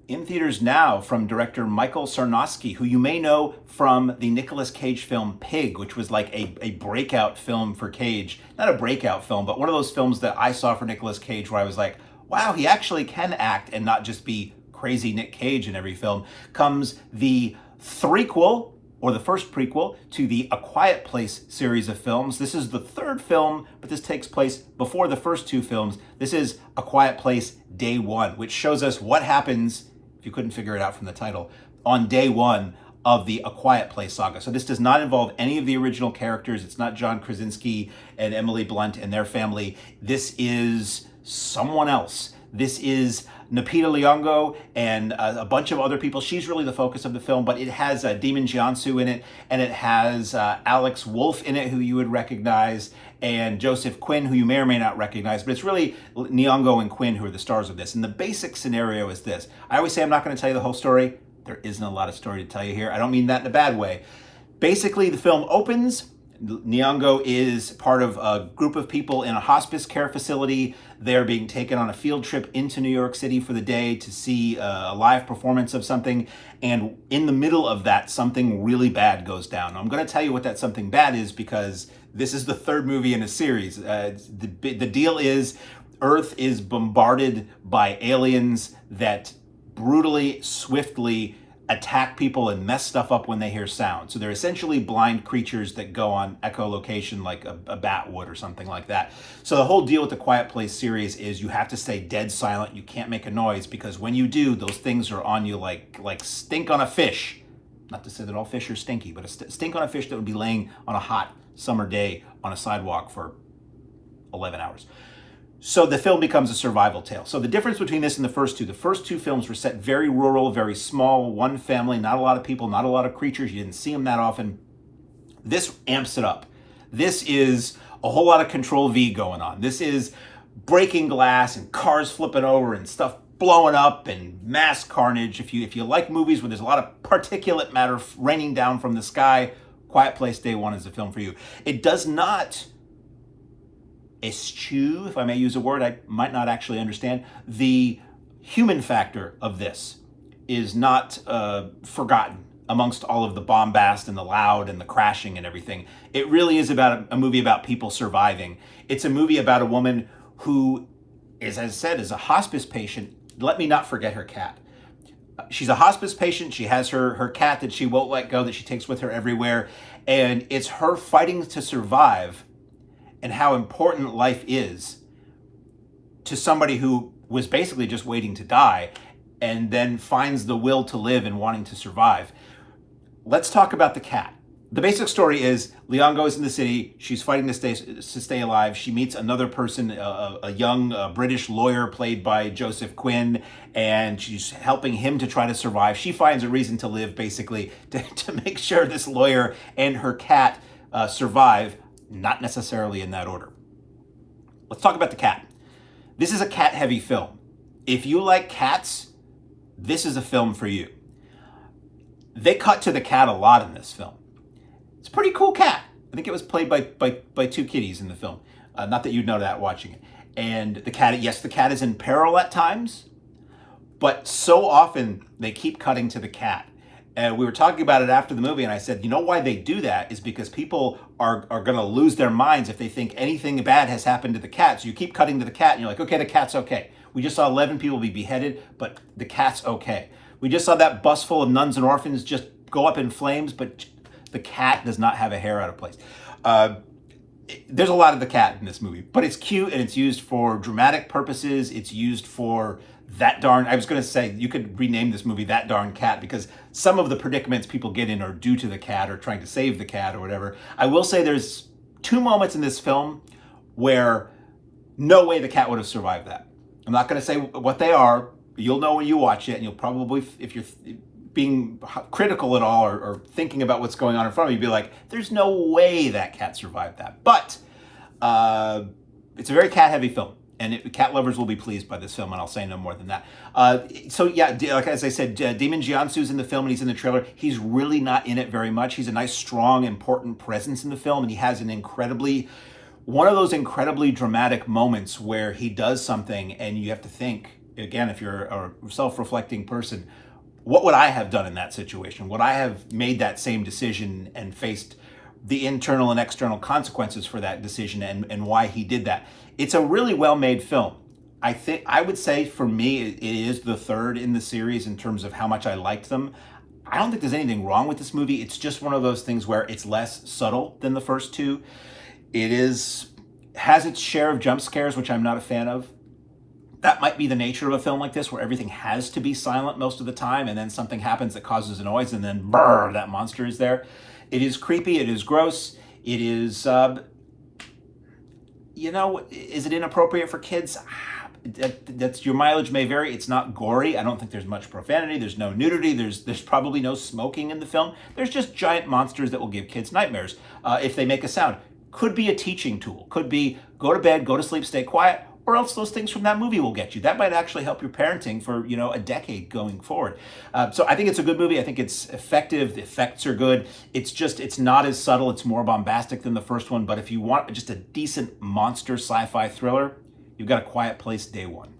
In theaters now from director Michael Sarnoski, who you may know from the Nicolas Cage film Pig, which was like a breakout film for Cage. Not a breakout film, but one of those films that I saw for Nicolas Cage where I was like, wow, he actually can act and not just be crazy Nick Cage in every film. Comes the threequel, or the first prequel, to the A Quiet Place series of films. This is the third film, but this takes place before the first two films. This is A Quiet Place Day One, which shows us what happens, if you couldn't figure it out from the title, on day one of the A Quiet Place saga. So this does not involve any of the original characters. It's not John Krasinski and Emily Blunt and their family. This is someone else. This is Lupita Nyong'o and a bunch of other people. She's really the focus of the film, but it has Demon Jiansu in it, and it has Alex Wolff in it, who you would recognize, and Joseph Quinn, who you may or may not recognize, but it's really Nyong'o and Quinn who are the stars of this. And the basic scenario is this. I always say I'm not going to tell you the whole story. There isn't a lot of story to tell you here. I don't mean that in a bad way. Basically, the film opens. Nyong'o is part of a group of people in a hospice care facility. They're being taken on a field trip into New York City for the day to see a live performance of something. And in the middle of that, something really bad goes down. I'm going to tell you what that something bad is because this is the third movie in a series. The deal is Earth is bombarded by aliens that brutally, swiftly attack people and mess stuff up when they hear sound. So they're essentially blind creatures that go on echolocation like a bat would or something like that. So the whole deal with the Quiet Place series is you have to stay dead silent. You can't make a noise because when you do, those things are on you like stink on a fish. Not to say that all fish are stinky, but a stink on a fish that would be laying on a hot summer day on a sidewalk for 11 hours. So the film becomes a survival tale. So the difference between this and the first two films were set very rural, very small, one family, not a lot of people, not a lot of creatures. You didn't see them that often. This amps it up. This is a whole lot of Control V going on. This is breaking glass and cars flipping over and stuff blowing up and mass carnage. If you like movies where there's a lot of particulate matter raining down from the sky, Quiet Place Day One is the film for you. It does not eschew, if I may use a word I might not actually understand, the human factor of this is not forgotten amongst all of the bombast and the loud and the crashing and everything. It really is about a movie about people surviving. It's a movie about a woman who is, as I said, is a hospice patient. Let me not forget her cat. She's a hospice patient. She has her cat that she won't let go, that she takes with her everywhere. And it's her fighting to survive and how important life is to somebody who was basically just waiting to die and then finds the will to live and wanting to survive. Let's talk about the cat. The basic story is Nyong'o is in the city. She's fighting to stay alive. She meets another person, a young British lawyer played by Joseph Quinn, and she's helping him to try to survive. She finds a reason to live, basically, to make sure this lawyer and her cat survive. Not necessarily in that order. Let's talk about the cat. This is a cat-heavy film. If you like cats, this is a film for you. They cut to the cat a lot in this film. It's a pretty cool cat. I think it was played by two kitties in the film. Not that you'd know that watching it. And the cat, yes, the cat is in peril at times, but so often they keep cutting to the cat. And we were talking about it after the movie, and I said, you know why they do that is because people are going to lose their minds if they think anything bad has happened to the cat. So you keep cutting to the cat, and you're like, okay, the cat's okay. We just saw 11 people be beheaded, but the cat's okay. We just saw that bus full of nuns and orphans just go up in flames, but the cat does not have a hair out of place. There's a lot of the cat in this movie, but it's cute, and it's used for dramatic purposes. It's used for I was going to say, you could rename this movie That Darn Cat, because some of the predicaments people get in are due to the cat or trying to save the cat or whatever. I will say there's two moments in this film where no way the cat would have survived that. I'm not going to say what they are. You'll know when you watch it, and you'll probably, if you're being critical at all or thinking about what's going on in front of you, you'll be like, there's no way that cat survived that. But it's a very cat-heavy film. And cat lovers will be pleased by this film, and I'll say no more than that. So yeah, like as I said, Demon Jiansu's in the film, and he's in the trailer. He's really not in it very much. He's a nice, strong, important presence in the film, and he has one of those incredibly dramatic moments where he does something, and you have to think, again, if you're a self-reflecting person, what would I have done in that situation? Would I have made that same decision and faced the internal and external consequences for that decision, and why he did that? It's a really well-made film. I would say for me, it is the third in the series in terms of how much I liked them. I don't think there's anything wrong with this movie. It's just one of those things where it's less subtle than the first two. Has its share of jump scares, which I'm not a fan of. That might be the nature of a film like this, where everything has to be silent most of the time, and then something happens that causes a noise, and then brrr, that monster is there. It is creepy. It is gross. It is, is it inappropriate for kids? That's your mileage may vary. It's not gory. I don't think there's much profanity. There's no nudity. There's probably no smoking in the film. There's just giant monsters that will give kids nightmares if they make a sound. Could be a teaching tool. Could be go to bed, go to sleep, stay quiet, or else those things from that movie will get you. That might actually help your parenting for a decade going forward. So I think it's a good movie. I think it's effective. The effects are good. It's not as subtle. It's more bombastic than the first one. But if you want just a decent monster sci-fi thriller, you've got A Quiet Place day one.